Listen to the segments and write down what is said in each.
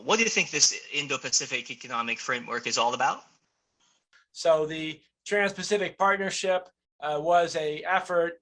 What do you think this Indo-Pacific economic framework is all about? So the Trans-Pacific Partnership was an effort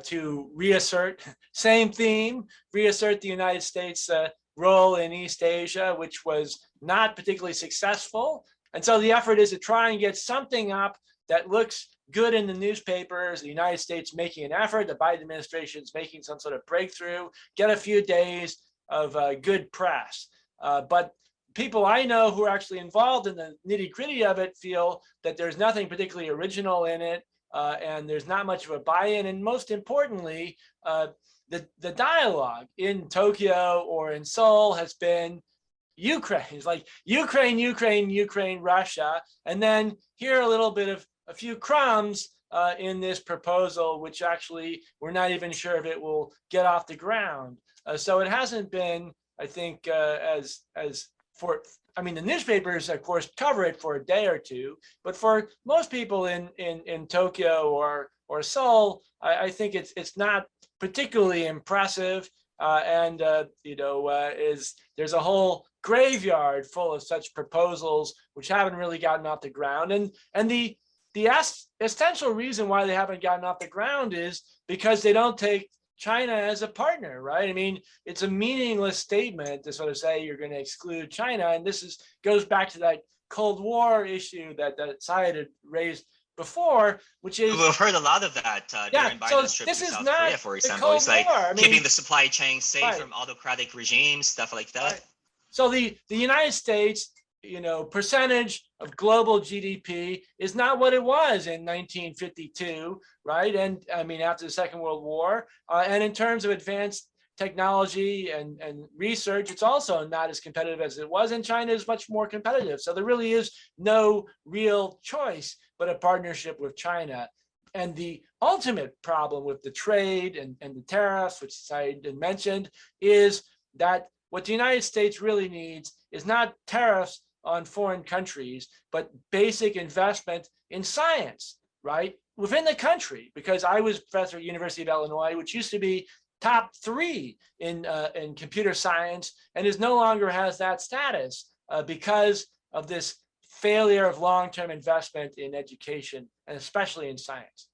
to reassert, same theme, reassert the United States' role in East Asia, which was not particularly successful. And so the effort is to try and get something up that looks good in the newspapers, the United States making an effort, the Biden administration is making some sort of breakthrough, get a few days of good press. But people I know who are actually involved in the nitty-gritty of it feel that there's nothing particularly original in it, and there's not much of a buy-in. And most importantly, the dialogue in Tokyo or in Seoul has been Ukraine. It's like Ukraine, Ukraine, Ukraine, Russia, and then here a little bit of a few crumbs in this proposal, which actually we're not even sure if it will get off the ground. So it hasn't been, I think, I mean, the newspapers, of course, cover it for a day or two, but for most people in Tokyo or Seoul, I think it's not particularly impressive. There's a whole graveyard full of such proposals which haven't really gotten off the ground. And the essential reason why they haven't gotten off the ground is because they don't take China as a partner, right? I mean, it's a meaningless statement to sort of say you're going to exclude China. And this goes back to that Cold War issue that Syed had raised before, which is— We've heard a lot of that during Biden's trip to South Korea, for example. It's like keeping the supply chain safe from autocratic regimes, stuff like that. Right. So the United States, percentage of global GDP is not what it was in 1952, right? And I mean, after the Second World War, and in terms of advanced technology and research, it's also not as competitive as it was, and China is much more competitive. So there really is no real choice but a partnership with China. And the ultimate problem with the trade and the tariffs, which Syed mentioned, is that what the United States really needs is not tariffs on foreign countries, but basic investment in science, right? Within the country, because I was professor at University of Illinois, which used to be top 3 in computer science, and is no longer has that status because of this failure of long-term investment in education, and especially in science.